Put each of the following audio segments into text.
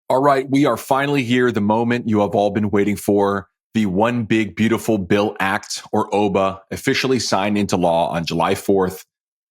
All right, we are finally here, the moment you have all been waiting for. The One Big Beautiful Bill Act, or OBBBA, officially signed into law on July 4th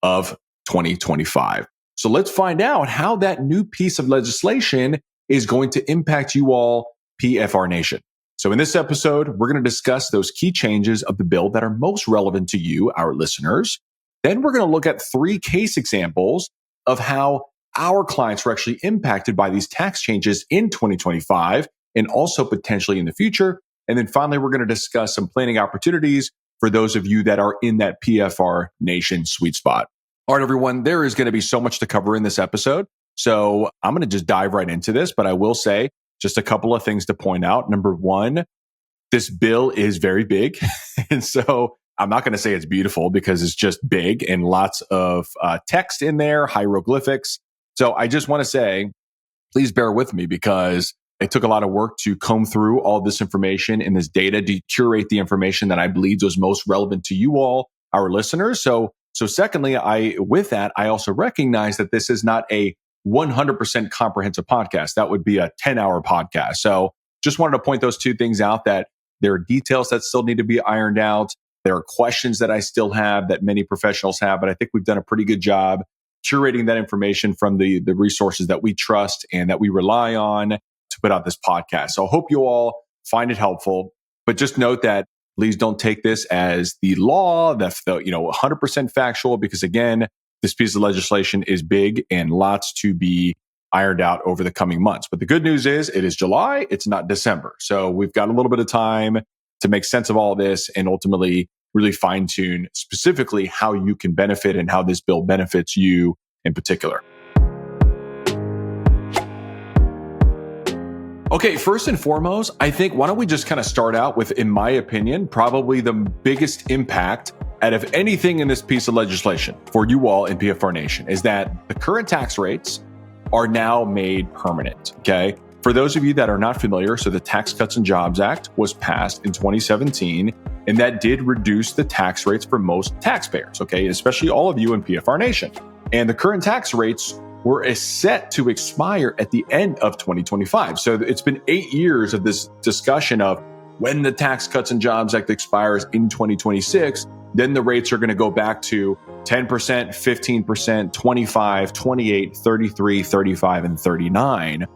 of 2025. So let's find out how that new piece of legislation is going to impact you all, PFR Nation. So in this episode, we're going to discuss those key changes of the bill that are most relevant to you, our listeners. Then we're going to look at 3 case examples of how our clients were actually impacted by these tax changes in 2025 and also potentially in the future. And then finally, we're going to discuss some planning opportunities for those of you that are in that PFR Nation sweet spot. All right, everyone, there is going to be so much to cover in this episode. So I'm going to just dive right into this, but I will say just a couple of things to point out. Number one, this bill is very big. And so I'm not going to say it's beautiful because it's just big and lots of text in there, hieroglyphics. So I just want to say, please bear with me because it took a lot of work to comb through all this information and this data to curate the information that I believe was most relevant to you all, our listeners. So secondly, I also recognize that this is not a 100% comprehensive podcast. That would be a 10-hour podcast. So just wanted to point those 2 things out, that there are details that still need to be ironed out. There are questions that I still have that many professionals have, but I think we've done a pretty good job curating that information from the resources that we trust and that we rely on to put out this podcast. So I hope you all find it helpful, but just note that please don't take this as the law, that's 100% factual, because again, this piece of legislation is big and lots to be ironed out over the coming months. But the good news is it is July, it's not December. So we've got a little bit of time to make sense of all this and ultimately really fine tune specifically how you can benefit and how this bill benefits you in particular. Okay, first and foremost, I think why don't we just kind of start out with, in my opinion, probably the biggest impact out of anything in this piece of legislation for you all in PFR Nation is that the current tax rates are now made permanent, okay? For those of you that are not familiar, so the Tax Cuts and Jobs Act was passed in 2017, and that did reduce the tax rates for most taxpayers, okay, especially all of you in PFR Nation. And the current tax rates were set to expire at the end of 2025. So it's been 8 years of this discussion of when the Tax Cuts and Jobs Act expires in 2026, then the rates are going to go back to 10%, 15%, 25, 28, 33, 35, and 39.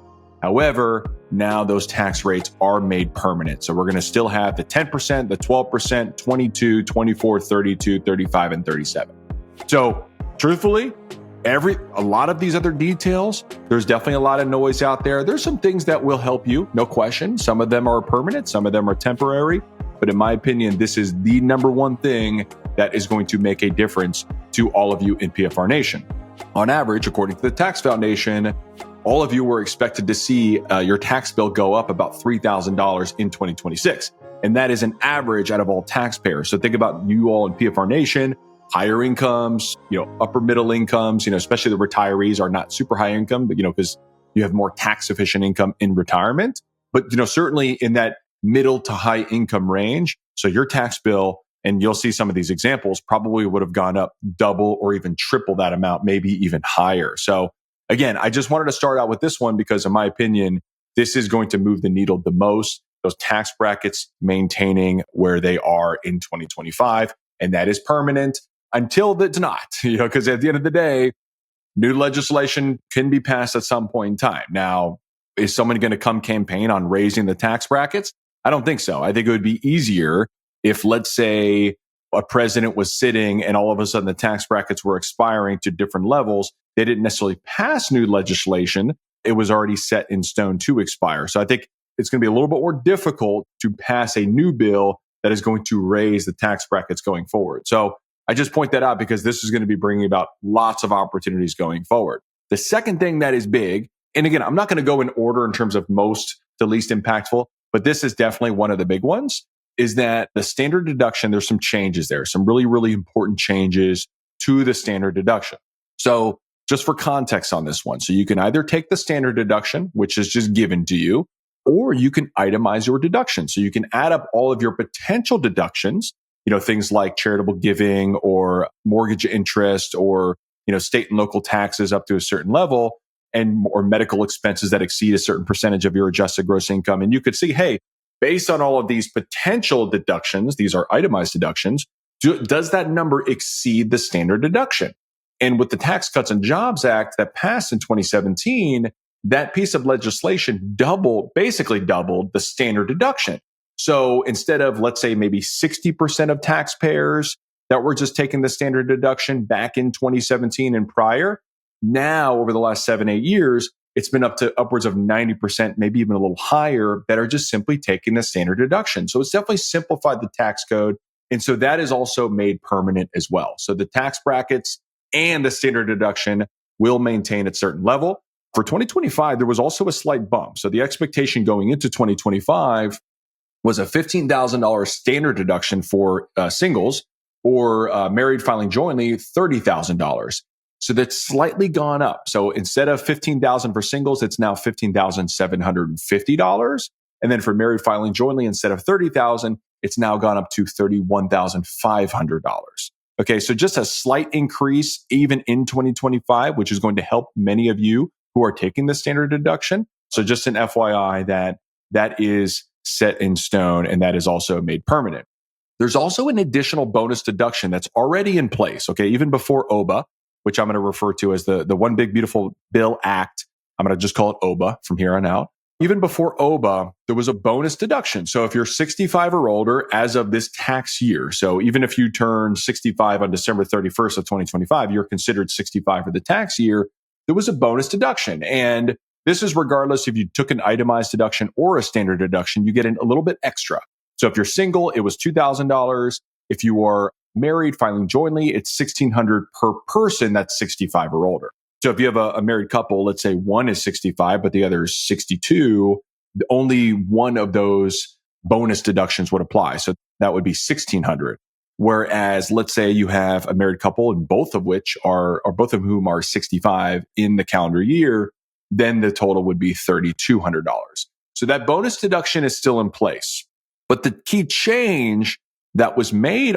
However, now those tax rates are made permanent. So we're going to still have the 10%, the 12%, 22, 24, 32, 35, and 37. So truthfully, a lot of these other details, there's definitely a lot of noise out there. There's some things that will help you, no question. Some of them are permanent, some of them are temporary. But in my opinion, this is the number one thing that is going to make a difference to all of you in PFR Nation. On average, according to the Tax Foundation, all of you were expected to see your tax bill go up about $3,000 in 2026. And that is an average out of all taxpayers. So think about you all in PFR Nation, higher incomes, upper middle incomes, especially the retirees are not super high income, but, because you have more tax efficient income in retirement. But, certainly in that middle to high income range. So your tax bill, and you'll see some of these examples, probably would have gone up double or even triple that amount, maybe even higher. So again, I just wanted to start out with this one because in my opinion, this is going to move the needle the most, those tax brackets maintaining where they are in 2025. And that is permanent until it's not, because at the end of the day, new legislation can be passed at some point in time. Now, is someone going to come campaign on raising the tax brackets? I don't think so. I think it would be easier if, let's say, a president was sitting and all of a sudden the tax brackets were expiring to different levels. They didn't necessarily pass new legislation. It was already set in stone to expire. So I think it's going to be a little bit more difficult to pass a new bill that is going to raise the tax brackets going forward. So I just point that out because this is going to be bringing about lots of opportunities going forward. The second thing that is big, and again, I'm not going to go in order in terms of most to least impactful, but this is definitely one of the big ones, is that the standard deduction, there's some changes there, some really, really important changes to the standard deduction. So just for context on this one, so you can either take the standard deduction, which is just given to you, or you can itemize your deduction. So you can add up all of your potential deductions, things like charitable giving or mortgage interest or, state and local taxes up to a certain level. and or medical expenses that exceed a certain percentage of your adjusted gross income. And you could see, hey, based on all of these potential deductions, these are itemized deductions, does that number exceed the standard deduction? And with the Tax Cuts and Jobs Act that passed in 2017, that piece of legislation basically doubled the standard deduction. So instead of, let's say, maybe 60% of taxpayers that were just taking the standard deduction back in 2017 and prior, now over the last 7-8 years, it's been up to upwards of 90%, maybe even a little higher, that are just simply taking the standard deduction. So it's definitely simplified the tax code. And so that is also made permanent as well. So the tax brackets and the standard deduction will maintain at a certain level. For 2025, there was also a slight bump. So the expectation going into 2025 was a $15,000 standard deduction for singles, or married filing jointly, $30,000. So that's slightly gone up. So instead of $15,000 for singles, it's now $15,750. And then for married filing jointly, instead of $30,000, it's now gone up to $31,500. Okay, so just a slight increase even in 2025, which is going to help many of you who are taking the standard deduction. So just an FYI that is set in stone and that is also made permanent. There's also an additional bonus deduction that's already in place, okay, even before OBBBA, which I'm going to refer to as the One Big Beautiful Bill Act. I'm going to just call it OBBBA from here on out. Even before OBBBA, there was a bonus deduction. So if you're 65 or older as of this tax year, so even if you turn 65 on December 31st of 2025, you're considered 65 for the tax year, there was a bonus deduction. And this is regardless if you took an itemized deduction or a standard deduction, you get a little bit extra. So if you're single, it was $2,000. If you are married, filing jointly, it's $1,600 per person that's 65 or older. So if you have a married couple, let's say one is 65, but the other is 62, only one of those bonus deductions would apply. So that would be $1,600. Whereas let's say you have a married couple and both of whom are 65 in the calendar year, then the total would be $3,200. So that bonus deduction is still in place. But the key change that was made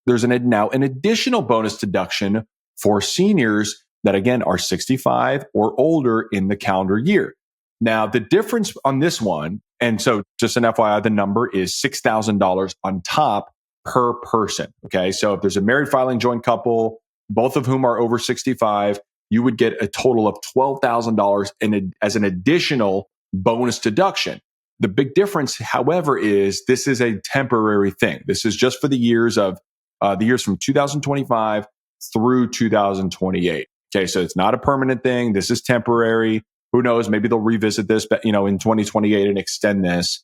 there's now an additional bonus deduction for seniors that, again, are 65 or older in the calendar year. Now, the difference on this one, and so just an FYI, the number is $6,000 on top per person. Okay. So if there's a married filing joint couple, both of whom are over 65, you would get a total of $12,000 as an additional bonus deduction. The big difference, however, is this is a temporary thing. This is just for the years from 2025 through 2028. Okay, so it's not a permanent thing. This is temporary. Who knows? Maybe they'll revisit this, in 2028 and extend this.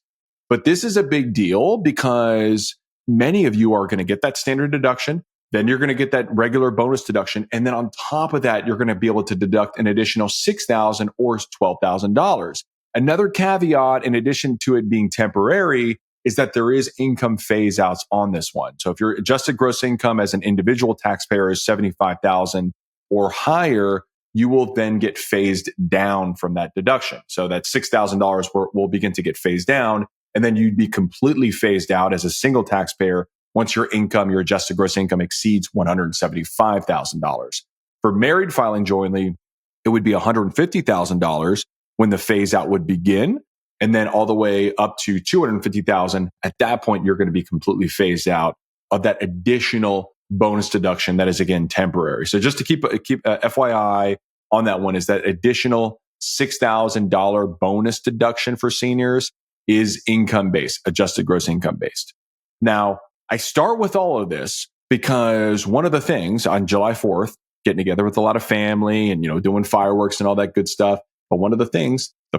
But this is a big deal because many of you are going to get that standard deduction. Then you're going to get that regular bonus deduction. And then on top of that, you're going to be able to deduct an additional $6,000 or $12,000. Another caveat, in addition to it being temporary, is that there is income phase outs on this one. So if your adjusted gross income as an individual taxpayer is $75,000 or higher, you will then get phased down from that deduction. So that $6,000 will begin to get phased down, and then you'd be completely phased out as a single taxpayer once your adjusted gross income exceeds $175,000. For married filing jointly, it would be $150,000 when the phase out would begin, and then all the way up to $250,000. At that point, you're going to be completely phased out of that additional bonus deduction that is, again, temporary. So just to keep FYI on that one, is that additional $6,000 bonus deduction for seniors is income-based, adjusted gross income-based. Now, I start with all of this because one of the things on July 4th, getting together with a lot of family and, doing fireworks and all that good stuff. But one of the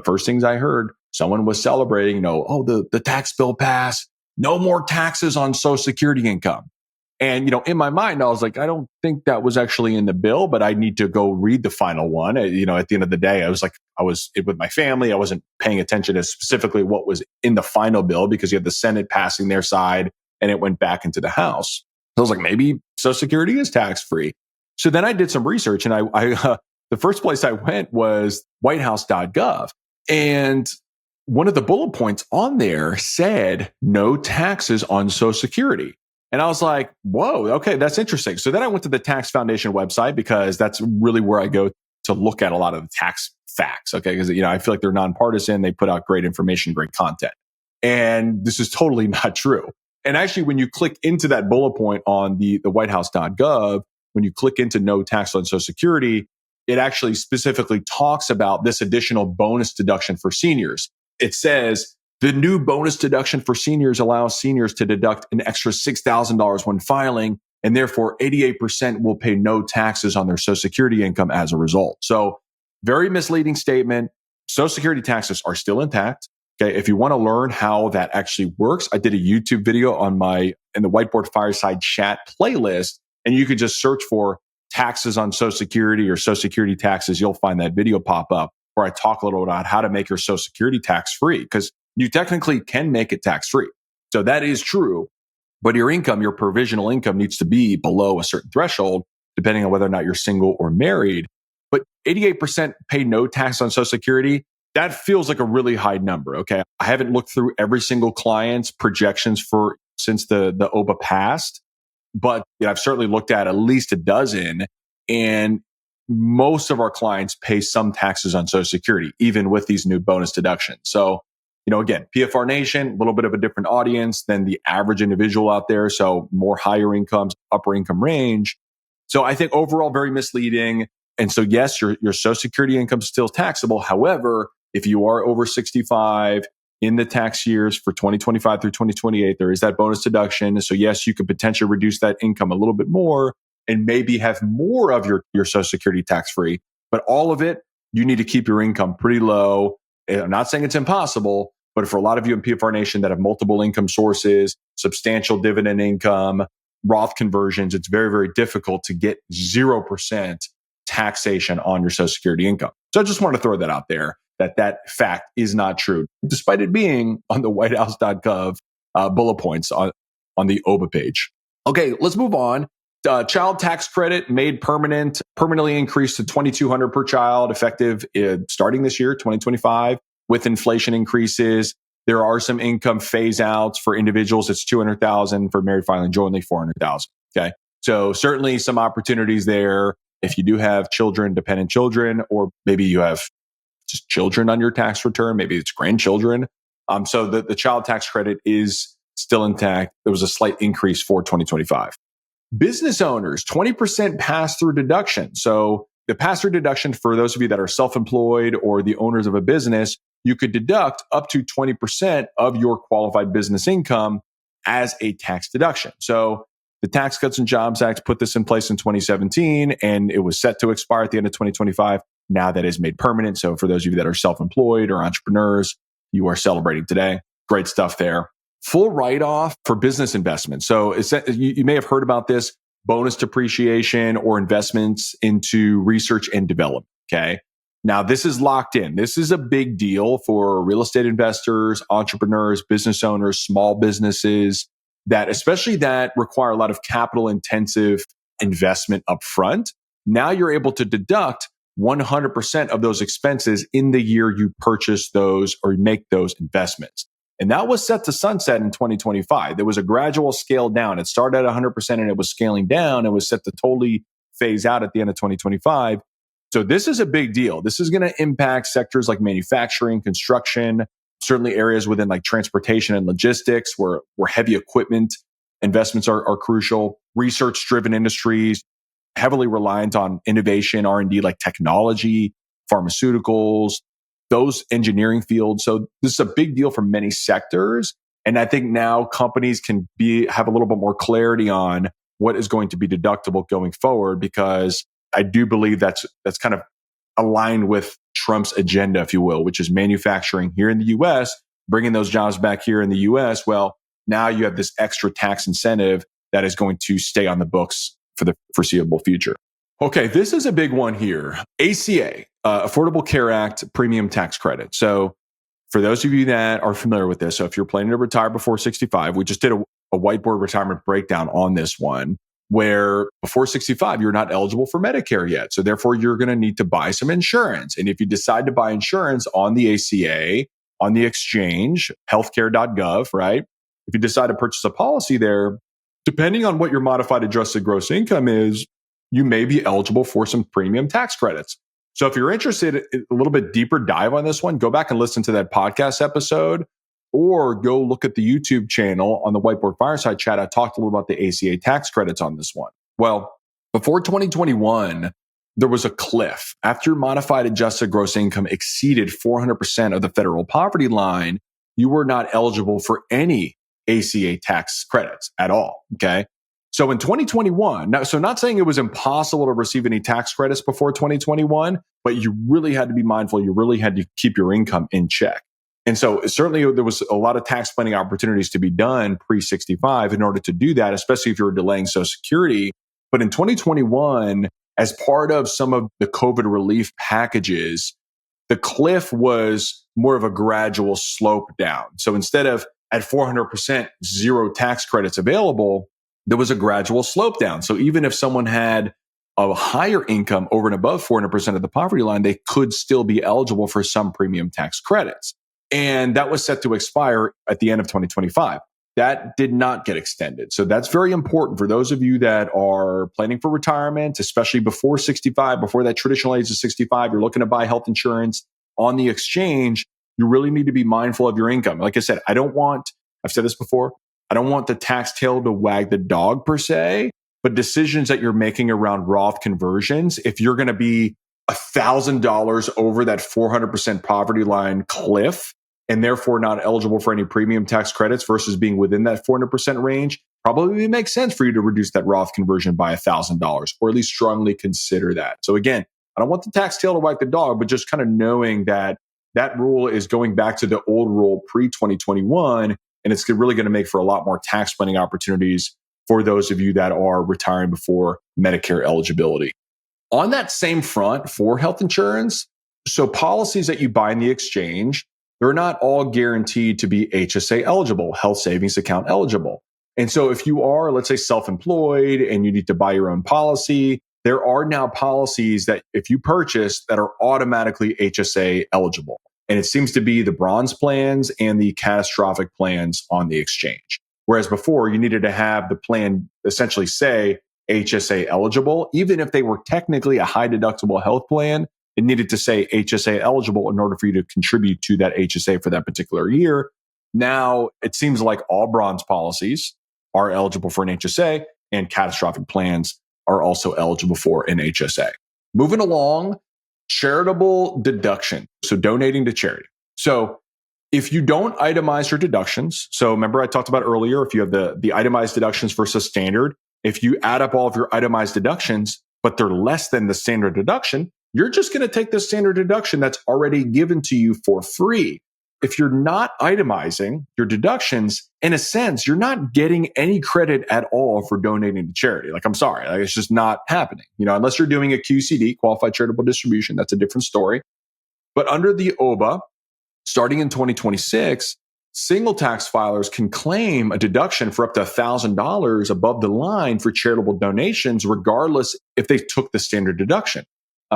first things I heard, someone was celebrating, the tax bill passed, no more taxes on Social Security income. And, in my mind, I was like, I don't think that was actually in the bill, but I need to go read the final one. At the end of the day, I was with my family. I wasn't paying attention to specifically what was in the final bill because you had the Senate passing their side and it went back into the House. So I was like, maybe Social Security is tax-free. So then I did some research, and the first place I went was whitehouse.gov. And one of the bullet points on there said no taxes on Social Security. And I was like, whoa, okay, that's interesting. So then I went to the Tax Foundation website because that's really where I go to look at a lot of the tax facts, okay? Because, I feel like they're nonpartisan. They put out great information, great content. And this is totally not true. And actually, when you click into that bullet point on the whitehouse.gov, when you click into no tax on Social Security, it actually specifically talks about this additional bonus deduction for seniors. It says the new bonus deduction for seniors allows seniors to deduct an extra $6,000 when filing, and therefore 88% will pay no taxes on their Social Security income as a result. So very misleading statement. Social Security taxes are still intact. Okay. If you want to learn how that actually works, I did a YouTube video in the Whiteboard Fireside Chat playlist, and you could just search for taxes on Social Security or Social Security taxes. You'll find that video pop up where I talk a little about how to make your Social Security tax free, because you technically can make it tax free. So that is true. But your income, your provisional income, needs to be below a certain threshold, depending on whether or not you're single or married. But 88% pay no tax on Social Security. That feels like a really high number. Okay. I haven't looked through every single client's projections since the OBBBA passed, but I've certainly looked at least a dozen, and most of our clients pay some taxes on Social Security, even with these new bonus deductions. So, again, PFR Nation, a little bit of a different audience than the average individual out there. So more higher incomes, upper income range. So I think overall very misleading. And so yes, your Social Security income is still taxable. However, if you are over 65 in the tax years for 2025 through 2028, there is that bonus deduction. So yes, you could potentially reduce that income a little bit more and maybe have more of your Social Security tax free. But all of it, you need to keep your income pretty low. I'm not saying it's impossible, but for a lot of you in PFR Nation that have multiple income sources, substantial dividend income, Roth conversions, it's very, very difficult to get 0% taxation on your Social Security income. So I just want to throw that out there, that fact is not true, despite it being on the whitehouse.gov bullet points on the OBBBA page. Okay, let's move on. Child tax credit made permanently increased to $2,200 per child, effective starting this year, 2025. With inflation increases, there are some income phase outs for individuals. It's $200,000 for married filing jointly, $400,000. Okay, so certainly some opportunities there. If you do have children, dependent children, or maybe you have just children on your tax return, maybe it's grandchildren. So the child tax credit is still intact. There was a slight increase for 2025. Business owners, 20% pass-through deduction. So the pass-through deduction for those of you that are self-employed or the owners of a business, you could deduct up to 20% of your qualified business income as a tax deduction. So the Tax Cuts and Jobs Act put this in place in 2017, and it was set to expire at the end of 2025. Now that is made permanent. So for those of you that are self-employed or entrepreneurs, you are celebrating today. Great stuff there. Full write-off for business investments. So you may have heard about this, bonus depreciation or investments into research and development. Okay. Now this is locked in. This is a big deal for real estate investors, entrepreneurs, business owners, small businesses especially that require a lot of capital intensive investment upfront. Now you're able to deduct 100% of those expenses in the year you purchase those or make those investments. And that was set to sunset in 2025. There was a gradual scale down. It started at 100% and it was scaling down. It was set to totally phase out at the end of 2025. So this is a big deal. This is going to impact sectors like manufacturing, construction, certainly areas within like transportation and logistics where heavy equipment investments are crucial. Research-driven industries, heavily reliant on innovation, R&D like technology, pharmaceuticals, those engineering fields. So this is a big deal for many sectors. And I think now companies can have a little bit more clarity on what is going to be deductible going forward, because I do believe that's kind of aligned with Trump's agenda, if you will, which is manufacturing here in the US, bringing those jobs back here in the US. Well, now you have this extra tax incentive that is going to stay on the books for the foreseeable future. Okay, this is a big one here. ACA, Affordable Care Act Premium Tax Credit. So for those of you that are familiar with this, so if you're planning to retire before 65, we just did a whiteboard retirement breakdown on this one, where before 65, you're not eligible for Medicare yet. So therefore, you're going to need to buy some insurance. And if you decide to buy insurance on the ACA, on the exchange, healthcare.gov, right? If you decide to purchase a policy there, depending on what your modified adjusted gross income is, you may be eligible for some premium tax credits. So if you're interested in a little bit deeper dive on this one, go back and listen to that podcast episode or go look at the YouTube channel on the Whiteboard Fireside Chat. I talked a little about the ACA tax credits on this one. Well, before 2021, there was a cliff. After modified adjusted gross income exceeded 400% of the federal poverty line, you were not eligible for any ACA tax credits at all. Okay. So in 2021, now, so not saying it was impossible to receive any tax credits before 2021, but you really had to be mindful. You really had to keep your income in check. And so certainly there was a lot of tax planning opportunities to be done pre-65 in order to do that, especially if you were delaying Social Security. But in 2021, as part of some of the COVID relief packages, the cliff was more of a gradual slope down. So instead of at 400% zero tax credits available, there was a gradual slope down. So even if someone had a higher income over and above 400% of the poverty line, they could still be eligible for some premium tax credits. And that was set to expire at the end of 2025. That did not get extended. So that's very important for those of you that are planning for retirement, especially before 65, before that traditional age of 65, you're looking to buy health insurance on the exchange. You really need to be mindful of your income. Like I said, I've said this before, I don't want the tax tail to wag the dog per se, but decisions that you're making around Roth conversions, if you're going to be $1,000 over that 400% poverty line cliff and therefore not eligible for any premium tax credits versus being within that 400% range, probably makes sense for you to reduce that Roth conversion by $1,000 or at least strongly consider that. So again, I don't want the tax tail to wag the dog, but just kind of knowing that that rule is going back to the old rule pre-2021. And it's really going to make for a lot more tax planning opportunities for those of you that are retiring before Medicare eligibility. On that same front for health insurance, so policies that you buy in the exchange, they're not all guaranteed to be HSA eligible, health savings account eligible. And so if you are, let's say, self-employed and you need to buy your own policy, there are now policies that if you purchase that are automatically HSA eligible. And it seems to be the bronze plans and the catastrophic plans on the exchange. Whereas before, you needed to have the plan essentially say HSA eligible. Even if they were technically a high deductible health plan, it needed to say HSA eligible in order for you to contribute to that HSA for that particular year. Now, it seems like all bronze policies are eligible for an HSA and catastrophic plans are also eligible for an HSA. Moving along, charitable deduction. So donating to charity. So if you don't itemize your deductions, so remember I talked about earlier, if you have the itemized deductions versus standard, if you add up all of your itemized deductions, but they're less than the standard deduction, you're just going to take the standard deduction that's already given to you for free. If you're not itemizing your deductions, in a sense, you're not getting any credit at all for donating to charity. Like, I'm sorry, it's just not happening. Unless you're doing a QCD, qualified charitable distribution, that's a different story. But under the OBBBA, starting in 2026, single tax filers can claim a deduction for up to $1,000 above the line for charitable donations, regardless if they took the standard deduction.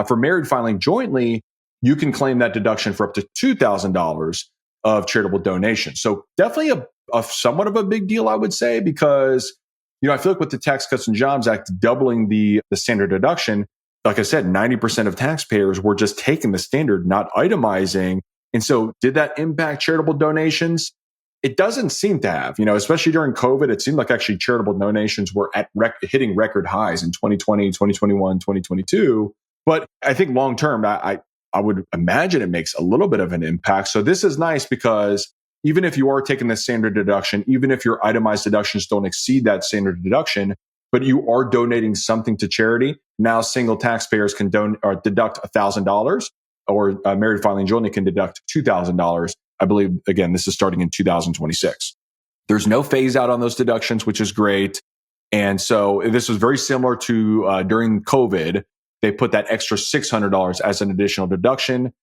For married filing jointly, you can claim that deduction for up to $2,000 of charitable donations. So definitely a somewhat of a big deal, I would say, because, I feel like with the Tax Cuts and Jobs Act doubling the standard deduction, like I said, 90% of taxpayers were just taking the standard, not itemizing. And so did that impact charitable donations? It doesn't seem to have, especially during COVID. It seemed like actually charitable donations were at hitting record highs in 2020, 2021, 2022. But I think long term, I would imagine it makes a little bit of an impact. So this is nice because even if you are taking the standard deduction, even if your itemized deductions don't exceed that standard deduction, but you are donating something to charity, now single taxpayers can deduct $1,000 or married filing jointly can deduct $2,000. I believe, again, this is starting in 2026. There's no phase out on those deductions, which is great. And so this was very similar to during COVID. They put that extra $600 as an additional deduction,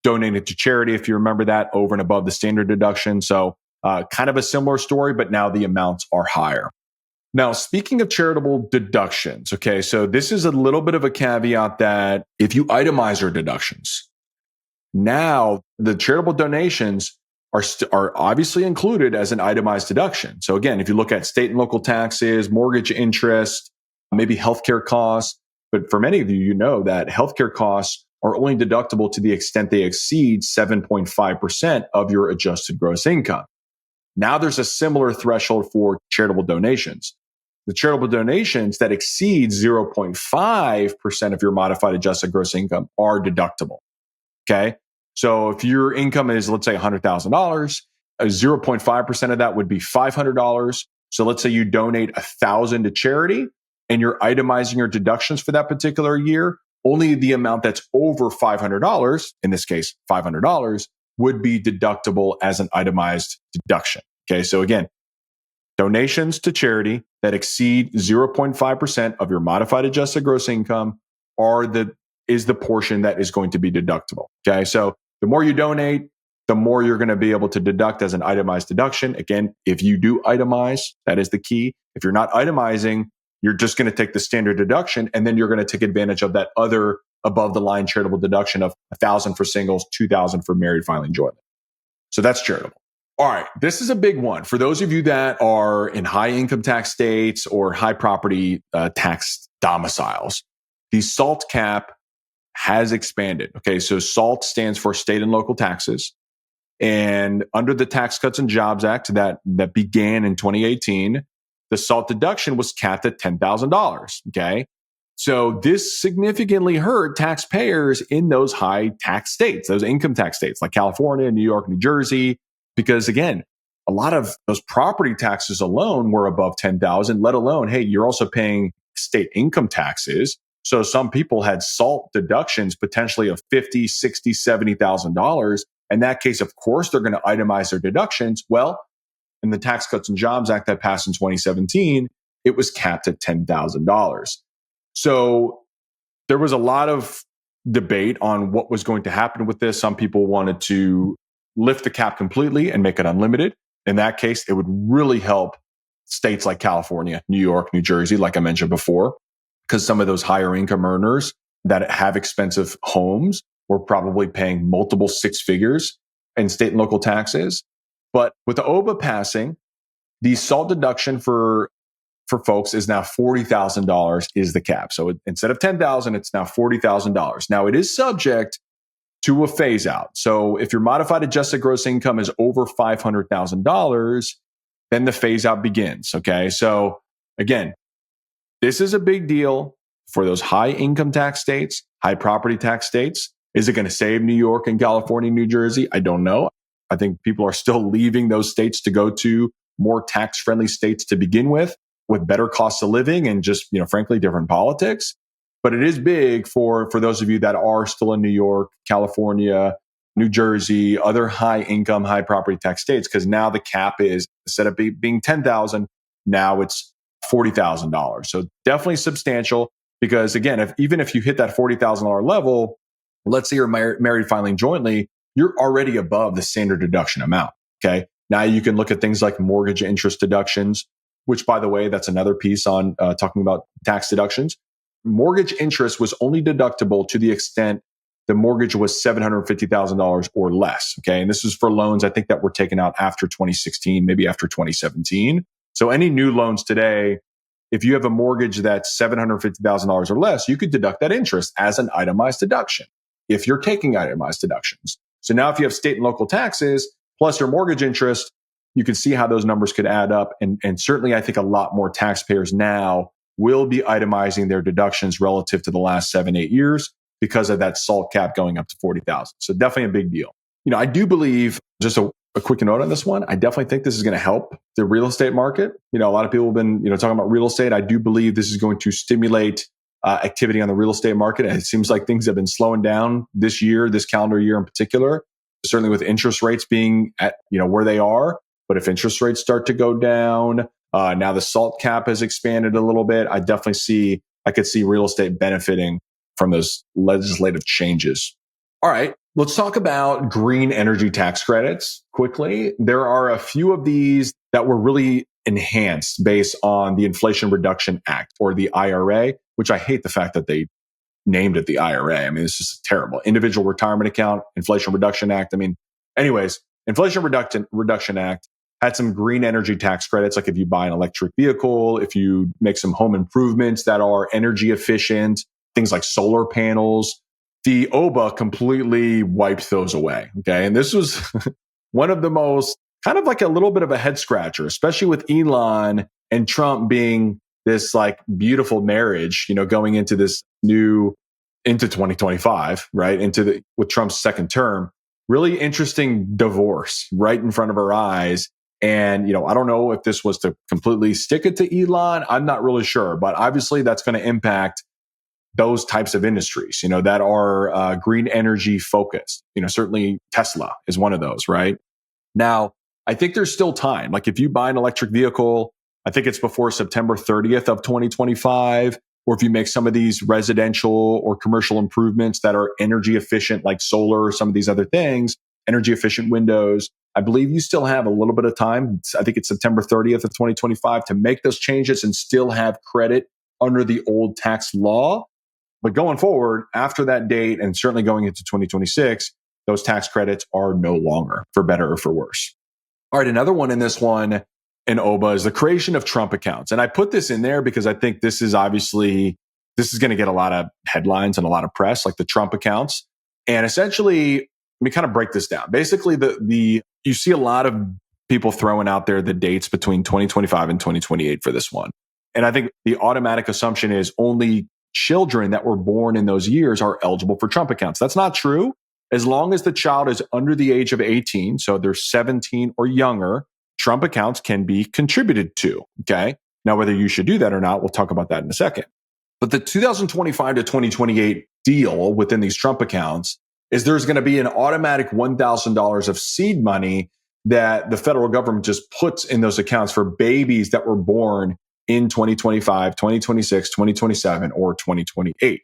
donated to charity, if you remember that, over and above the standard deduction. So kind of a similar story, but now the amounts are higher. Now, speaking of charitable deductions, okay, so this is a little bit of a caveat that if you itemize your deductions, now the charitable donations are obviously included as an itemized deduction. So again, if you look at state and local taxes, mortgage interest, maybe healthcare costs, but for many of you, you know that healthcare costs are only deductible to the extent they exceed 7.5% of your adjusted gross income. Now there's a similar threshold for charitable donations. The charitable donations that exceed 0.5% of your modified adjusted gross income are deductible. Okay. So if your income is, let's say, $100,000, 0.5% of that would be $500. So let's say you donate $1,000 to charity and you're itemizing your deductions for that particular year. Only the amount that's over $500, in this case, $500, would be deductible as an itemized deduction. Okay. So again, donations to charity that exceed 0.5% of your modified adjusted gross income is the portion that is going to be deductible. Okay. So the more you donate, the more you're going to be able to deduct as an itemized deduction. Again, if you do itemize, that is the key. If you're not itemizing, you're just going to take the standard deduction and then you're going to take advantage of that other above the line charitable deduction of $1,000 for singles, $2,000 for married filing jointly. So that's charitable. All right. This is a big one. For those of you that are in high income tax states or high property tax domiciles, the SALT cap has expanded. Okay. So SALT stands for state and local taxes. And under the Tax Cuts and Jobs Act that began in 2018, the SALT deduction was capped at $10,000. Okay. So this significantly hurt taxpayers in those high tax states, those income tax states like California, New York, New Jersey, because again, a lot of those property taxes alone were above 10,000, let alone, hey, you're also paying state income taxes. So some people had SALT deductions potentially of $50,000, $60,000, $70,000. In that case, of course, they're going to itemize their deductions. Well, in the Tax Cuts and Jobs Act that passed in 2017, it was capped at $10,000. So there was a lot of debate on what was going to happen with this. Some people wanted to lift the cap completely and make it unlimited. In that case, it would really help states like California, New York, New Jersey, like I mentioned before, because some of those higher income earners that have expensive homes were probably paying multiple six figures in state and local taxes. But with the OBBBA passing, the SALT deduction for folks is now $40,000 is the cap. So instead of $10,000, it's now $40,000. Now it is subject to a phase out. So if your modified adjusted gross income is over $500,000, then the phase out begins. Okay. So again, this is a big deal for those high income tax states, high property tax states. Is it going to save New York and California, New Jersey? I don't know. I think people are still leaving those states to go to more tax friendly states to begin with better costs of living and just, frankly, different politics. But it is big for those of you that are still in New York, California, New Jersey, other high income, high property tax states, because now the cap is, instead of being $10,000, now it's $40,000. So definitely substantial because again, even if you hit that $40,000 level, let's say you're married filing jointly, you're already above the standard deduction amount. Okay. Now you can look at things like mortgage interest deductions, which by the way, that's another piece on talking about tax deductions. Mortgage interest was only deductible to the extent the mortgage was $750,000 or less. Okay. And this is for loans, I think, that were taken out after 2016, maybe after 2017. So any new loans today, if you have a mortgage that's $750,000 or less, you could deduct that interest as an itemized deduction if you're taking itemized deductions. So now if you have state and local taxes plus your mortgage interest, you can see how those numbers could add up. And certainly I think a lot more taxpayers now will be itemizing their deductions relative to the last 7-8 years because of that SALT cap going up to 40,000. So definitely a big deal. I do believe, just a quick note on this one, I definitely think this is going to help the real estate market. A lot of people have been, talking about real estate. I do believe this is going to stimulate activity on the real estate market. And it seems like things have been slowing down this year, this calendar year in particular, certainly with interest rates being at, where they are. But if interest rates start to go down, now the SALT cap has expanded a little bit. I could see real estate benefiting from those legislative changes. All right, let's talk about green energy tax credits quickly. There are a few of these that were really enhanced based on the Inflation Reduction Act, or the IRA, which I hate the fact that they named it the IRA. I mean, it's just terrible. Individual Retirement Account, Inflation Reduction Act. Anyways, Inflation Reduction Act had some green energy tax credits, like if you buy an electric vehicle, if you make some home improvements that are energy efficient, things like solar panels. the OBBBA completely wiped those away. Okay. And this was one of the most kind of like a little bit of a head scratcher, especially with Elon and Trump being this like beautiful marriage, going into this into 2025, right? With Trump's second term, really interesting divorce right in front of our eyes. And, I don't know if this was to completely stick it to Elon. I'm not really sure, but obviously that's going to impact those types of industries, that are green energy focused. Certainly Tesla is one of those, right? Now, I think there's still time. Like if you buy an electric vehicle, I think it's before September 30th of 2025, or if you make some of these residential or commercial improvements that are energy efficient, like solar or some of these other things, energy efficient windows, I believe you still have a little bit of time. I think it's September 30th of 2025 to make those changes and still have credit under the old tax law. But going forward, after that date, and certainly going into 2026, those tax credits are no longer, for better or for worse. All right, another one in this one in OBBBA is the creation of Trump accounts. And I put this in there because I think this is going to get a lot of headlines and a lot of press, like the Trump accounts. And essentially, let me kind of break this down. Basically, you see a lot of people throwing out there the dates between 2025 and 2028 for this one. And I think the automatic assumption is only children that were born in those years are eligible for Trump accounts. That's not true. As long as the child is under the age of 18, so they're 17 or younger, Trump accounts can be contributed to. Okay. Now, whether you should do that or not, we'll talk about that in a second. But the 2025 to 2028 deal within these Trump accounts is there's going to be an automatic $1,000 of seed money that the federal government just puts in those accounts for babies that were born in 2025, 2026, 2027, or 2028.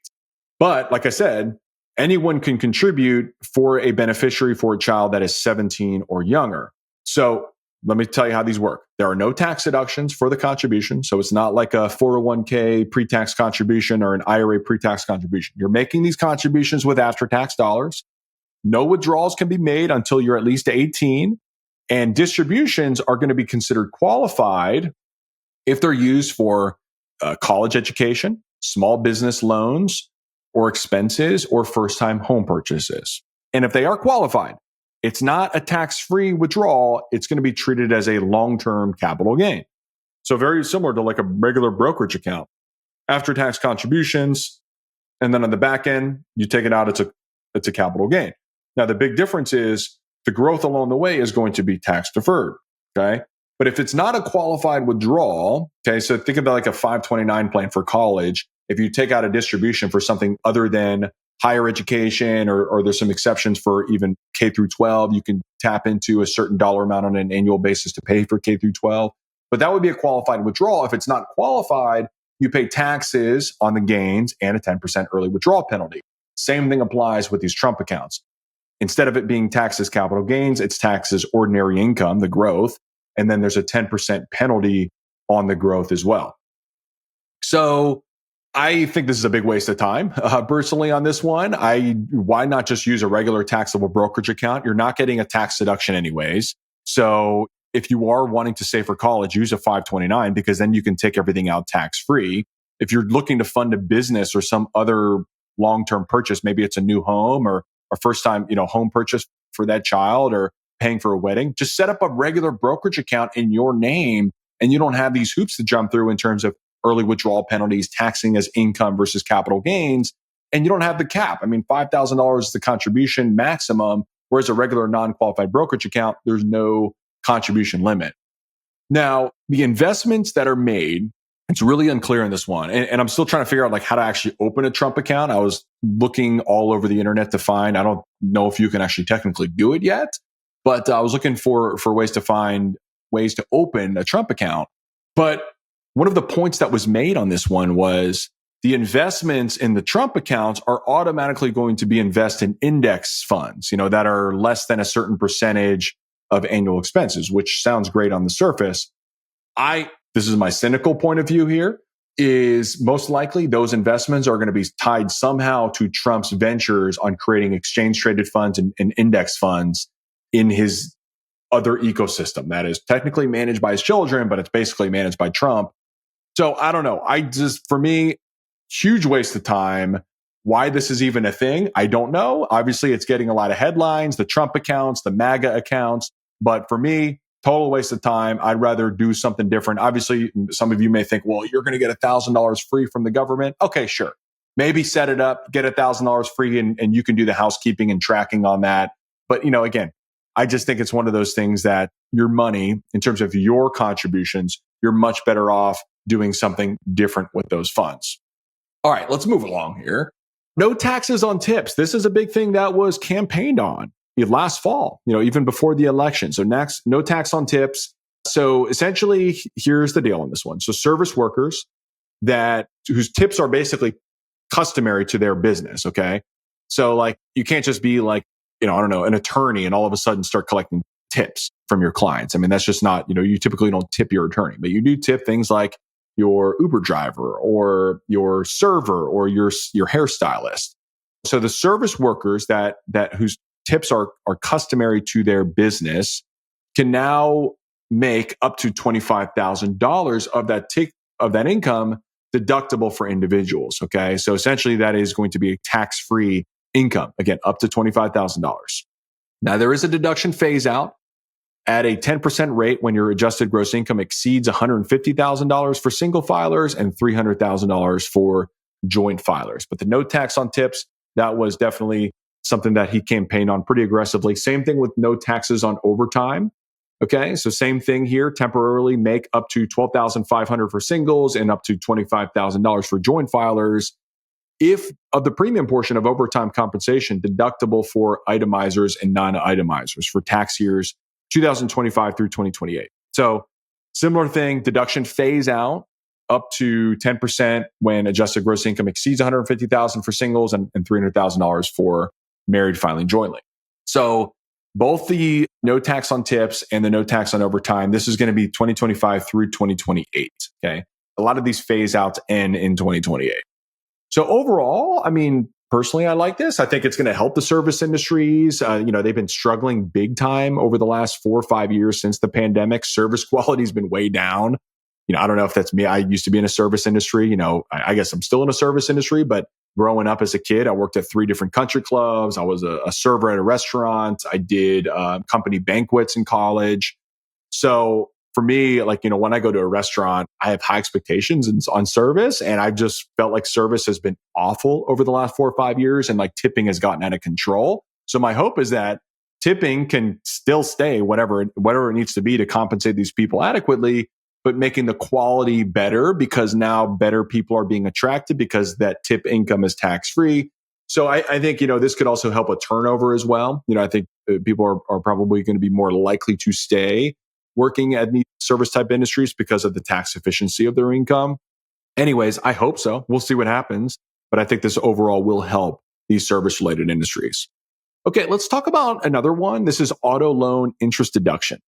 But like I said, anyone can contribute for a beneficiary for a child that is 17 or younger. So let me tell you how these work. There are no tax deductions for the contribution. So it's not like a 401k pre-tax contribution or an IRA pre-tax contribution. You're making these contributions with after-tax dollars. No withdrawals can be made until you're at least 18. And distributions are going to be considered qualified if they're used for college education, small business loans, or expenses, or first-time home purchases. And if they are qualified, it's not a tax-free withdrawal. It's going to be treated as a long-term capital gain. So very similar to like a regular brokerage account. After-tax contributions, and then on the back end, you take it out, it's a capital gain. Now, the big difference is the growth along the way is going to be tax-deferred, okay? But if it's not a qualified withdrawal, okay, so think about like a 529 plan for college. If you take out a distribution for something other than higher education, or there's some exceptions for even K through 12, you can tap into a certain dollar amount on an annual basis to pay for K through 12. But that would be a qualified withdrawal. If it's not qualified, you pay taxes on the gains and a 10% early withdrawal penalty. Same thing applies with these Trump accounts. Instead of it being taxed as capital gains, it's taxed as ordinary income, the growth. And then there's a 10% penalty on the growth as well. So I think this is a big waste of time, personally, on this one. Why not just use a regular taxable brokerage account? You're not getting a tax deduction anyways. So if you are wanting to save for college, use a 529 because then you can take everything out tax-free. If you're looking to fund a business or some other long-term purchase, maybe it's a new home or a first-time, home purchase for that child, or paying for a wedding, just set up a regular brokerage account in your name, and you don't have these hoops to jump through in terms of early withdrawal penalties, taxing as income versus capital gains, and you don't have the cap. I mean, $5,000 is the contribution maximum, whereas a regular non-qualified brokerage account, there's no contribution limit. Now, the investments that are made, it's really unclear in this one. And I'm still trying to figure out like how to actually open a Trump account. I was looking all over the internet to find, I don't know if you can actually technically do it yet, but I was looking for ways to find ways to open a Trump account. But one of the points that was made on this one was the investments in the Trump accounts are automatically going to be invested in index funds, that are less than a certain percentage of annual expenses, which sounds great on the surface. This is my cynical point of view here, is most likely those investments are going to be tied somehow to Trump's ventures on creating exchange traded funds and index funds in his other ecosystem that is technically managed by his children, but it's basically managed by Trump. So I don't know. For me, huge waste of time. Why this is even a thing, I don't know. Obviously, it's getting a lot of headlines, the Trump accounts, the MAGA accounts. But for me, total waste of time. I'd rather do something different. Obviously, some of you may think, well, you're going to get $1,000 free from the government. Okay, sure. Maybe set it up, get $1,000 free, and you can do the housekeeping and tracking on that. But, again, I just think it's one of those things that your money, in terms of your contributions, you're much better off doing something different with those funds. All right, let's move along here. No taxes on tips. This is a big thing that was campaigned on last fall, even before the election. So next, no tax on tips. So essentially, here's the deal on this one. So service workers whose tips are basically customary to their business. Okay. So like, you can't just be like, an attorney and all of a sudden start collecting tips from your clients. I mean, that's just not, you typically don't tip your attorney, but you do tip things like your Uber driver or your server or your hairstylist. So the service workers that whose tips are customary to their business can now make up to $25,000 of that income deductible for individuals. Okay. So essentially that is going to be a tax-free income. Again, up to $25,000. Now there is a deduction phase out at a 10% rate when your adjusted gross income exceeds $150,000 for single filers and $300,000 for joint filers. But the no tax on tips, that was definitely something that he campaigned on pretty aggressively. Same thing with no taxes on overtime. Okay, so same thing here, temporarily make up to $12,500 for singles and up to $25,000 for joint filers if of the premium portion of overtime compensation deductible for itemizers and non-itemizers for tax years 2025 through 2028. So similar thing, deduction phase out up to 10% when adjusted gross income exceeds $150,000 for singles and $300,000 for married filing jointly. So both the no tax on tips and the no tax on overtime, this is going to be 2025 through 2028. Okay. A lot of these phase outs end in 2028. So overall, I mean, personally, I like this. I think it's going to help the service industries. They've been struggling big time over the last 4 or 5 years since the pandemic. Service quality has been way down. I don't know if that's me. I used to be in a service industry. I guess I'm still in a service industry, but growing up as a kid, I worked at 3 different country clubs. I was a server at a restaurant. I did company banquets in college. So for me, when I go to a restaurant, I have high expectations on service. And I've just felt like service has been awful over the last 4 or 5 years. And tipping has gotten out of control. So my hope is that tipping can still stay whatever it needs to be to compensate these people adequately, but making the quality better because now better people are being attracted because that tip income is tax-free. So I think, this could also help with turnover as well. I think people are probably going to be more likely to stay working at these service type industries because of the tax efficiency of their income. Anyways, I hope so. We'll see what happens. But I think this overall will help these service related industries. Okay, let's talk about another one. This is auto loan interest deduction.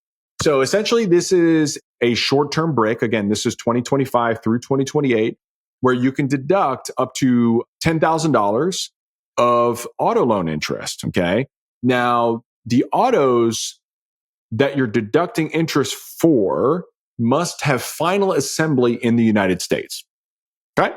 So essentially, this is a short-term break. Again, this is 2025 through 2028, where you can deduct up to $10,000 of auto loan interest. Okay. Now, the autos that you're deducting interest for must have final assembly in the United States. Okay.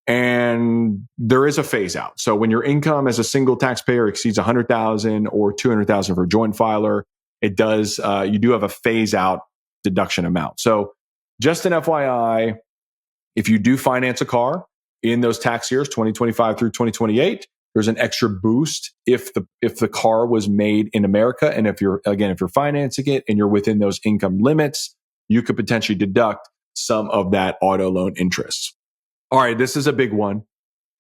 And there is a phase out. So when your income as a single taxpayer exceeds $100,000 or $200,000 for a joint filer, it does, you do have a phase out deduction amount. So just an FYI, if you do finance a car in those tax years, 2025 through 2028, there's an extra boost if the car was made in America. And if you're financing it and you're within those income limits, you could potentially deduct some of that auto loan interest. All right, this is a big one,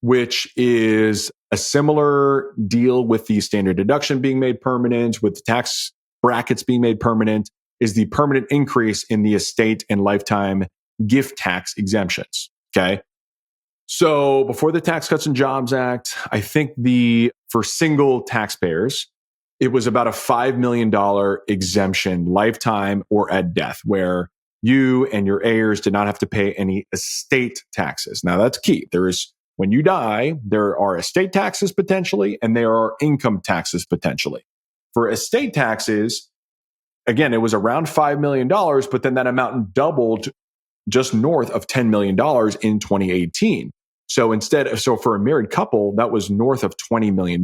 which is a similar deal with the standard deduction being made permanent, with the tax brackets being made permanent, is the permanent increase in the estate and lifetime gift tax exemptions. Okay. So before the Tax Cuts and Jobs Act, I think for single taxpayers, it was about a $5 million exemption lifetime or at death, where you and your heirs did not have to pay any estate taxes. Now that's key. When you die, there are estate taxes potentially, and there are income taxes potentially. For estate taxes, again, it was around $5 million, but then that amount doubled just north of $10 million in 2018. So for a married couple, that was north of $20 million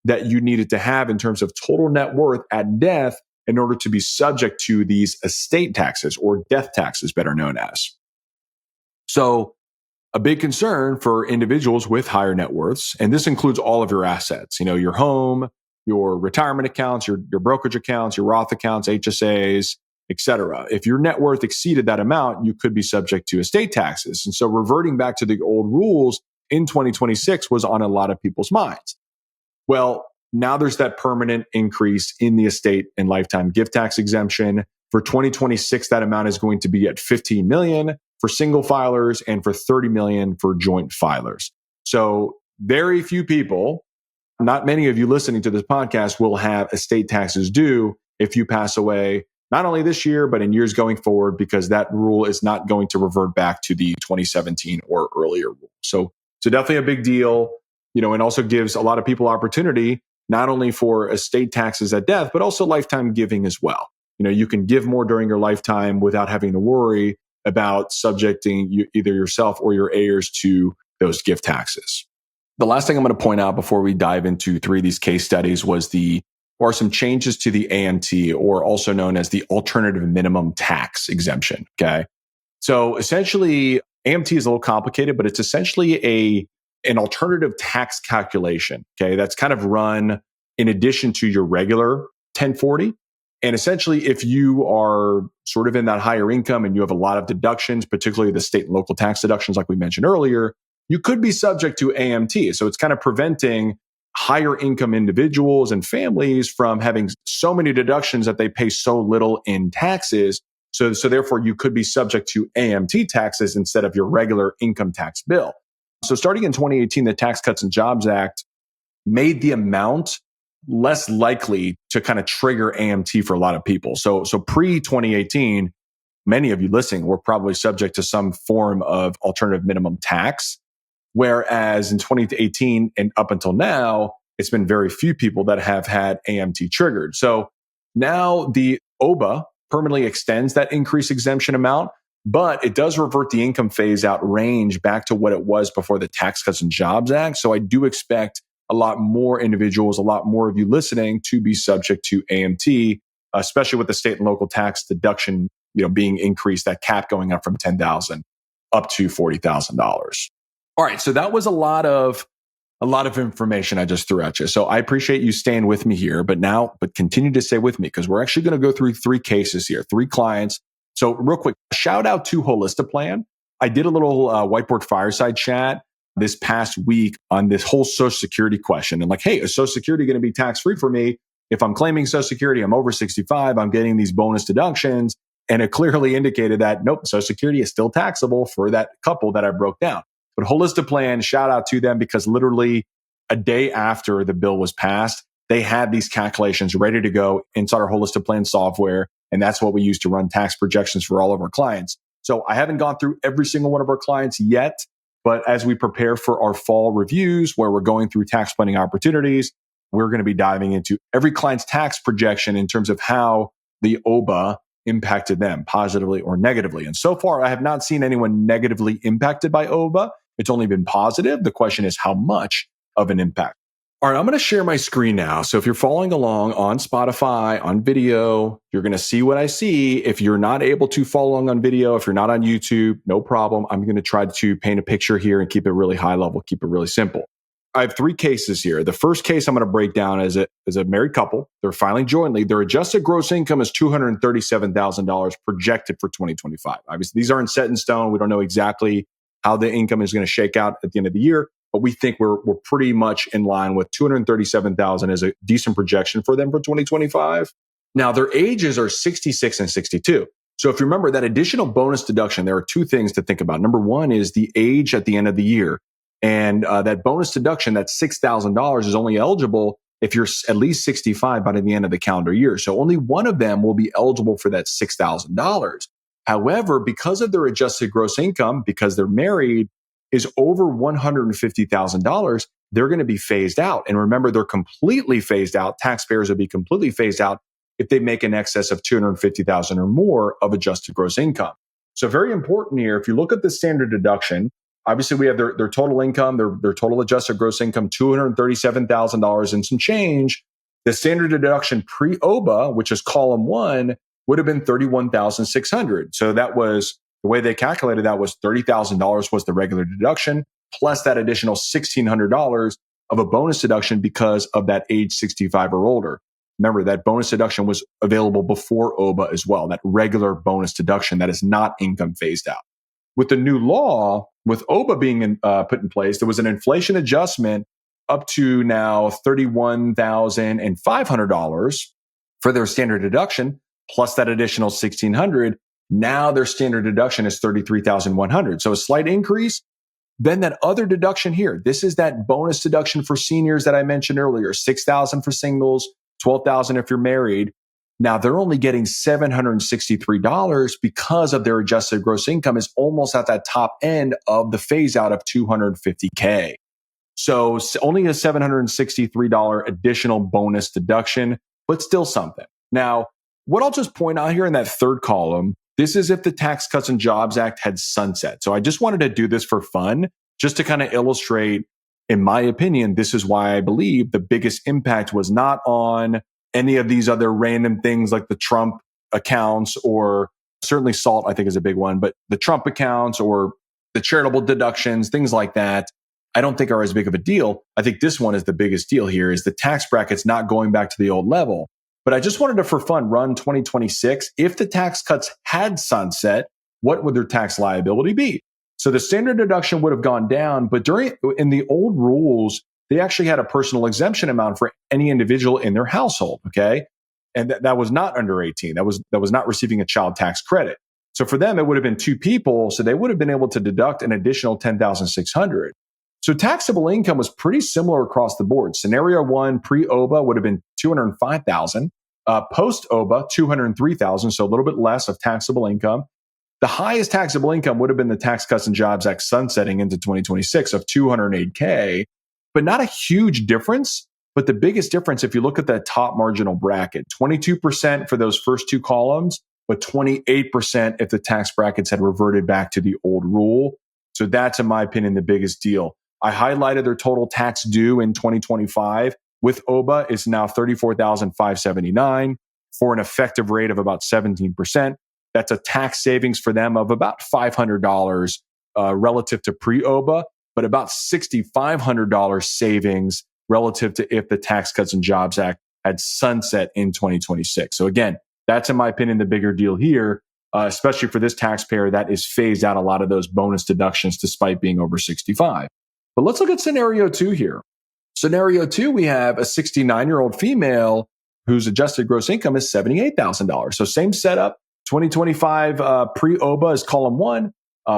that you needed to have in terms of total net worth at death in order to be subject to these estate taxes, or death taxes, better known as. So a big concern for individuals with higher net worths, and this includes all of your assets, your home, your retirement accounts, your brokerage accounts, your Roth accounts, HSAs, etc. If your net worth exceeded that amount, you could be subject to estate taxes. And so reverting back to the old rules in 2026 was on a lot of people's minds. Well, now there's that permanent increase in the estate and lifetime gift tax exemption. For 2026, that amount is going to be at 15 million for single filers and for 30 million for joint filers. So very few people, not many of you listening to this podcast, will have estate taxes due if you pass away, not only this year, but in years going forward, because that rule is not going to revert back to the 2017 or earlier rule. So definitely a big deal, and also gives a lot of people opportunity, not only for estate taxes at death, but also lifetime giving as well. You can give more during your lifetime without having to worry about subjecting either yourself or your heirs to those gift taxes. The last thing I'm going to point out before we dive into 3 of these case studies are some changes to the AMT, or also known as the alternative minimum tax exemption. Okay. So essentially, AMT is a little complicated, but it's essentially an alternative tax calculation. Okay. That's kind of run in addition to your regular 1040. And essentially, if you are sort of in that higher income and you have a lot of deductions, particularly the state and local tax deductions, like we mentioned earlier, you could be subject to AMT. So it's kind of preventing higher income individuals and families from having so many deductions that they pay so little in taxes. So therefore, you could be subject to AMT taxes instead of your regular income tax bill. So starting in 2018, the Tax Cuts and Jobs Act made the amount less likely to kind of trigger AMT for a lot of people. So pre-2018, many of you listening were probably subject to some form of alternative minimum tax. Whereas in 2018 and up until now, it's been very few people that have had AMT triggered. So now the OBBBA permanently extends that increased exemption amount, but it does revert the income phase out range back to what it was before the Tax Cuts and Jobs Act. So I do expect a lot more individuals, a lot more of you listening, to be subject to AMT, especially with the state and local tax deduction, being increased, that cap going up from $10,000 up to $40,000. All right, so that was a lot of information I just threw at you. So I appreciate you staying with me here, but continue to stay with me, because we're actually going to go through 3 cases here, 3 clients. So real quick, shout out to Holistiplan. I did a little whiteboard fireside chat this past week on this whole Social Security question. And hey, is Social Security going to be tax-free for me? If I'm claiming Social Security, I'm over 65, I'm getting these bonus deductions. And it clearly indicated that, nope, Social Security is still taxable for that couple that I broke down. But Holistiplan, shout out to them, because literally a day after the bill was passed, they had these calculations ready to go inside our Holistiplan software. And that's what we use to run tax projections for all of our clients. So I haven't gone through every single one of our clients yet, but as we prepare for our fall reviews, where we're going through tax planning opportunities, we're going to be diving into every client's tax projection in terms of how the OBBBA impacted them positively or negatively. And so far, I have not seen anyone negatively impacted by OBBBA. It's only been positive. The question is how much of an impact. All right, I'm going to share my screen now. So if you're following along on Spotify, on video, you're going to see what I see. If you're not able to follow along on video, if you're not on YouTube, no problem. I'm going to try to paint a picture here and keep it really high level, keep it really simple. I have 3 cases here. The first case I'm going to break down is a married couple. They're filing jointly. Their adjusted gross income is $237,000 projected for 2025. Obviously, these aren't set in stone. We don't know exactly how the income is going to shake out at the end of the year, but we think we're pretty much in line with $237,000 as a decent projection for them for 2025. Now, their ages are 66 and 62. So if you remember that additional bonus deduction, there are 2 things to think about. Number 1 is the age at the end of the year. And that bonus deduction, that $6,000, is only eligible if you're at least 65 by the end of the calendar year. So only one of them will be eligible for that $6,000. However, because of their adjusted gross income, because they're married, is over $150,000, they're going to be phased out. And remember, they're completely phased out. Taxpayers will be completely phased out if they make an excess of $250,000 or more of adjusted gross income. So very important here, if you look at the standard deduction, obviously we have their total income, their total adjusted gross income, $237,000 and some change. The standard deduction pre-OBBA, which is column 1, would have been $31,600. So that was the way they calculated that was $30,000 was the regular deduction plus that additional $1,600 of a bonus deduction because of that age 65 or older. Remember, that bonus deduction was available before OBBA as well, that regular bonus deduction that is not income phased out. With the new law, with OBBA being put in place, there was an inflation adjustment up to now $31,500 for their standard deduction, plus that additional $1,600. Now their standard deduction is $33,100. So a slight increase. Then that other deduction here, this is that bonus deduction for seniors that I mentioned earlier, $6,000 for singles, $12,000 if you're married. Now they're only getting $763 because of their adjusted gross income is almost at that top end of the phase out of $250K. So only a $763 additional bonus deduction, but still something. Now, what I'll just point out here in that third column, this is if the Tax Cuts and Jobs Act had sunset. So I just wanted to do this for fun, just to kind of illustrate, in my opinion, this is why I believe the biggest impact was not on any of these other random things like the Trump accounts, or certainly SALT, I think is a big one, but the Trump accounts or the charitable deductions, things like that, I don't think are as big of a deal. I think this one is the biggest deal here is the tax brackets not going back to the old level. But I just wanted to, for fun, run 2026. If the tax cuts had sunset, what would their tax liability be? So the standard deduction would have gone down, but in the old rules, they actually had a personal exemption amount for any individual in their household. Okay. And that was not under 18. That was not receiving a child tax credit. So for them, it would have been 2 people. So they would have been able to deduct an additional $10,600. So taxable income was pretty similar across the board. Scenario 1, pre-OBBA would have been $205,000. Post-OBBA, $203,000. So a little bit less of taxable income. The highest taxable income would have been the Tax Cuts and Jobs Act sunsetting into 2026 of $208K, but not a huge difference. But the biggest difference, if you look at that top marginal bracket, 22% for those first 2 columns, but 28% if the tax brackets had reverted back to the old rule. So that's, in my opinion, the biggest deal. I highlighted their total tax due in 2025 with OBBA is now $34,579 for an effective rate of about 17%. That's a tax savings for them of about $500 relative to pre-OBBA, but about $6,500 savings relative to if the Tax Cuts and Jobs Act had sunset in 2026. So again, that's, in my opinion, the bigger deal here, especially for this taxpayer that is phased out a lot of those bonus deductions despite being over 65. But let's look at scenario 2 here. Scenario 2, we have a 69-year-old female whose adjusted gross income is $78,000. So same setup, 2025 pre-OBBA is column 1,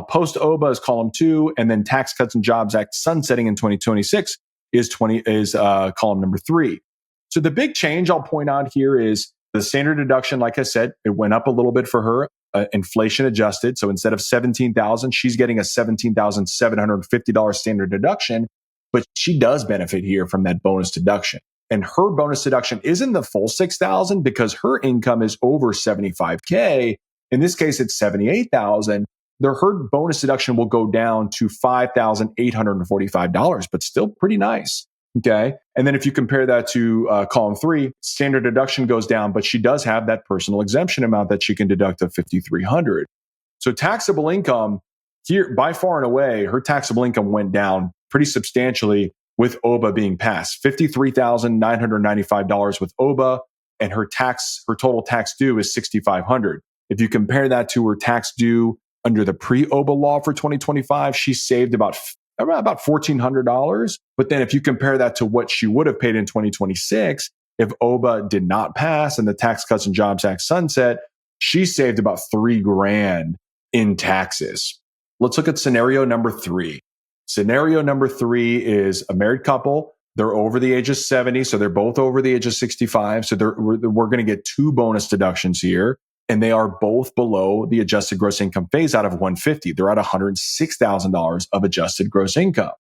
post-OBBA is column 2, and then Tax Cuts and Jobs Act sunsetting in 2026 is column number 3. So the big change I'll point out here is the standard deduction. Like I said, it went up a little bit for her, inflation adjusted. So instead of $17,000, she's getting a $17,750 standard deduction, but she does benefit here from that bonus deduction. And her bonus deduction isn't the full $6,000 because her income is over $75K. In this case, it's $78,000. Her bonus deduction will go down to $5,845, but still pretty nice. Okay. And then if you compare that to column 3, standard deduction goes down, but she does have that personal exemption amount that she can deduct of $5,300. So taxable income here, by far and away, her taxable income went down pretty substantially with OBBA being passed. $53,995 with OBBA, and her total tax due is $6,500. If you compare that to her tax due under the pre-OBBA law for 2025, she saved about $1,400. But then if you compare that to what she would have paid in 2026, if OBBA did not pass and the Tax Cuts and Jobs Act sunset, she saved about $3,000 in taxes. Let's look at scenario number 3. Scenario number 3 is a married couple. They're over the age of 70, so they're both over the age of 65. So we're going to get 2 bonus deductions here, and they are both below the adjusted gross income phase out of 150. They're at $106,000 of adjusted gross income.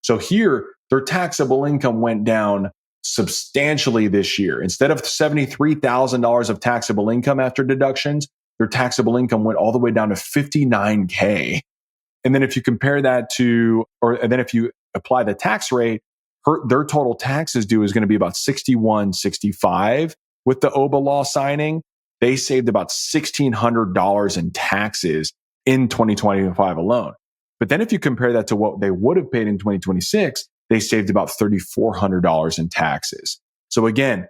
So here, their taxable income went down substantially this year. Instead of $73,000 of taxable income after deductions, their taxable income went all the way down to $59K. And then if you compare that to, and then if you apply the tax rate, their total taxes due is going to be about 61.65 with the OBBBA law signing. They saved about $1,600 in taxes in 2025 alone. But then if you compare that to what they would have paid in 2026, they saved about $3,400 in taxes. So again,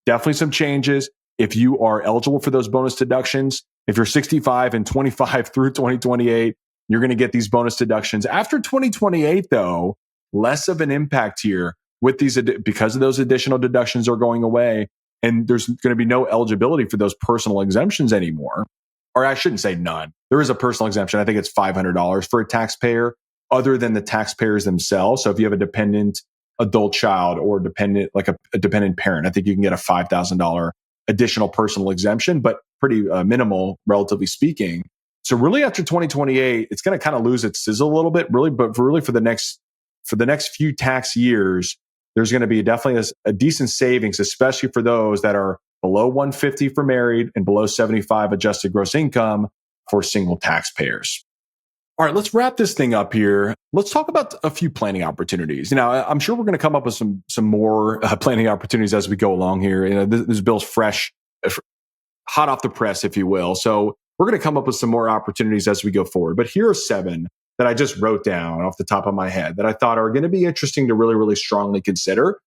definitely some changes. If you are eligible for those bonus deductions, if you're 65 and 25 through 2028, you're going to get these bonus deductions. After 2028, though, less of an impact here with these because of those additional deductions are going away. And there's going to be no eligibility for those personal exemptions anymore. Or I shouldn't say none. There is a personal exemption. I think it's $500 for a taxpayer other than the taxpayers themselves. So if you have a dependent adult child or dependent, like a dependent parent, I think you can get a $5,000 additional personal exemption, but pretty minimal, relatively speaking. So really after 2028, it's going to kind of lose its sizzle a little bit, really, but really for the next few tax years, there's going to be definitely a decent savings, especially for those that are below 150 for married and below 75 adjusted gross income for single taxpayers. All right, let's wrap this thing up here. Let's talk about a few planning opportunities. I'm sure we're going to come up with some more planning opportunities as we go along here. This bill's fresh, hot off the press, if you will. So we're going to come up with some more opportunities as we go forward. But here are 7 that I just wrote down off the top of my head that I thought are going to be interesting to really, really strongly consider.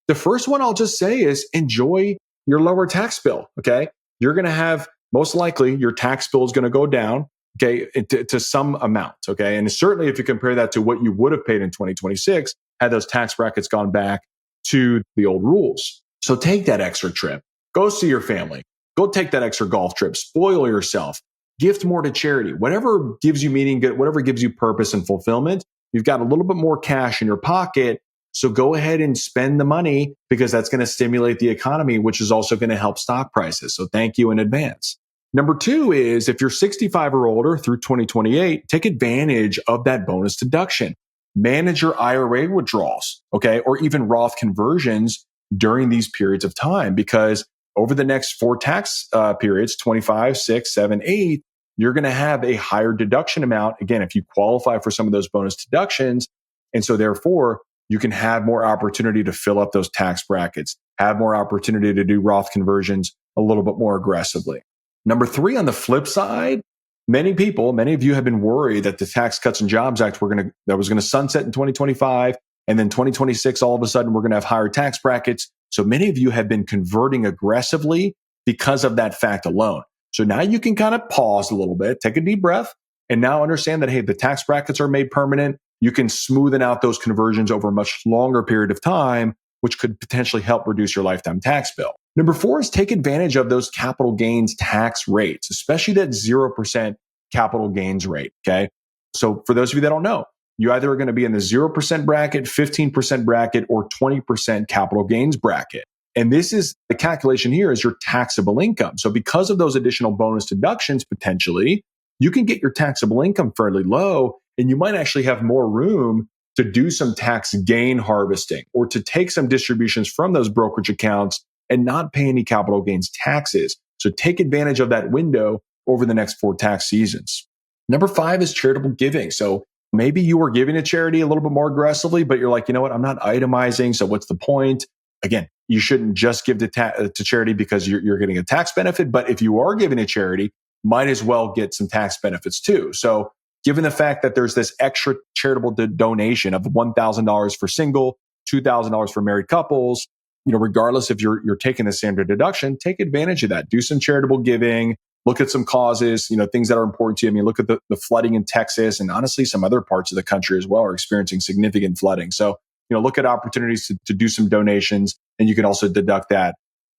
The first one I'll just say is enjoy your lower tax bill. Okay. You're going to have, most likely, your tax bill is going to go down. Okay, to some amount. Okay. And certainly if you compare that to what you would have paid in 2026, had those tax brackets gone back to the old rules. So take that extra trip, go see your family, go take that extra golf trip, spoil yourself, gift more to charity, whatever gives you meaning, whatever gives you purpose and fulfillment. You've got a little bit more cash in your pocket. So go ahead and spend the money because that's going to stimulate the economy, which is also going to help stock prices. So thank you in advance. Number 2 is if you're 65 or older through 2028, take advantage of that bonus deduction. Manage your IRA withdrawals, okay, or even Roth conversions during these periods of time, because over the next 4 tax periods, 25, 6, 7, 8, you're going to have a higher deduction amount. Again, if you qualify for some of those bonus deductions. And so therefore, you can have more opportunity to fill up those tax brackets, have more opportunity to do Roth conversions a little bit more aggressively. Number 3, on the flip side, many of you have been worried that the Tax Cuts and Jobs Act that was going to sunset in 2025. And then 2026, all of a sudden, we're going to have higher tax brackets. So many of you have been converting aggressively because of that fact alone. So now you can kind of pause a little bit, take a deep breath, and now understand that, hey, the tax brackets are made permanent. You can smoothen out those conversions over a much longer period of time, which could potentially help reduce your lifetime tax bill. Number 4 is take advantage of those capital gains tax rates, especially that 0% capital gains rate. Okay. So for those of you that don't know, you either are going to be in the 0% bracket, 15% bracket, or 20% capital gains bracket. And this is the calculation here is your taxable income. So because of those additional bonus deductions, potentially, you can get your taxable income fairly low, and you might actually have more room to do some tax gain harvesting or to take some distributions from those brokerage accounts and not pay any capital gains taxes. So take advantage of that window over the next 4 tax seasons. Number 5 is charitable giving. So maybe you are giving to charity a little bit more aggressively, but you're like, you know what? I'm not itemizing. So what's the point? Again, you shouldn't just give to charity because you're getting a tax benefit. But if you are giving to charity, might as well get some tax benefits too. So given the fact that there's this extra charitable donation of $1,000 for single, $2,000 for married couples, regardless if you're taking the standard deduction, take advantage of that. Do some charitable giving, look at some causes, things that are important to you. I mean, look at the flooding in Texas, and honestly, some other parts of the country as well are experiencing significant flooding. So, look at opportunities to do some donations, and you can also deduct that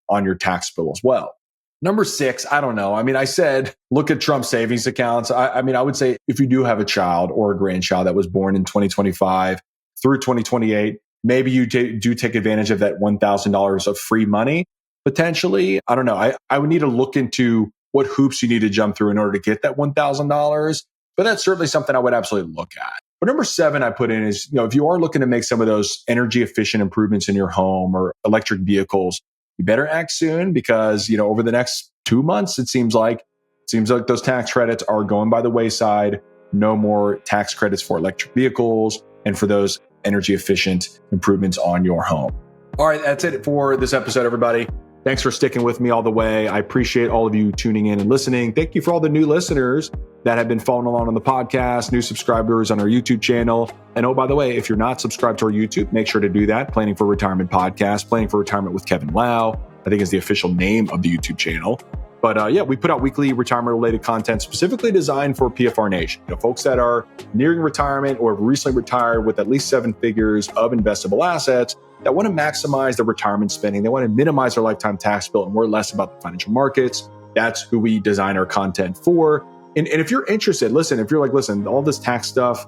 on your tax bill as well. Number 6, I don't know. I mean, I said, look at Trump savings accounts. I would say if you do have a child or a grandchild that was born in 2025 through 2028, maybe you do take advantage of that $1,000 of free money, potentially. I don't know. I would need to look into what hoops you need to jump through in order to get that $1,000. But that's certainly something I would absolutely look at. But number 7 I put in is, if you are looking to make some of those energy efficient improvements in your home or electric vehicles, you better act soon because, over the next 2 months, it seems like those tax credits are going by the wayside. no more tax credits for electric vehicles and for those energy efficient improvements on your home. All right, that's it for this episode, everybody. Thanks for sticking with me all the way. I appreciate all of you tuning in and listening. Thank you for all the new listeners that have been following along on the podcast, new subscribers on our YouTube channel. And oh, by the way, if you're not subscribed to our YouTube, make sure to do that. Planning for Retirement Podcast, Planning for Retirement with Kevin Lau, I think is the official name of the YouTube channel. But we put out weekly retirement-related content specifically designed for PFR Nation. Folks that are nearing retirement or have recently retired with at least 7 figures of investable assets that want to maximize their retirement spending. They want to minimize their lifetime tax bill and worry less about the financial markets. That's who we design our content for. And if you're interested, if you're like, all this tax stuff,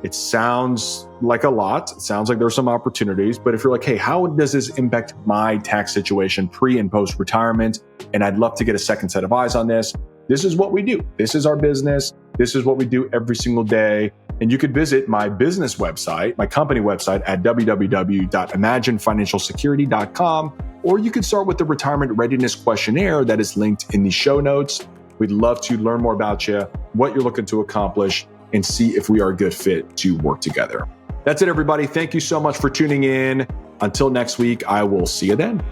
it sounds like a lot. It sounds like there's some opportunities. But if you're like, hey, how does this impact my tax situation pre and post retirement? And I'd love to get a second set of eyes on this. This is what we do. This is our business. This is what we do every single day. And you could visit my business website, my company website at www.imaginefinancialsecurity.com, or you could start with the retirement readiness questionnaire that is linked in the show notes. We'd love to learn more about you, what you're looking to accomplish, and see if we are a good fit to work together. That's it, everybody. Thank you so much for tuning in. Until next week, I will see you then.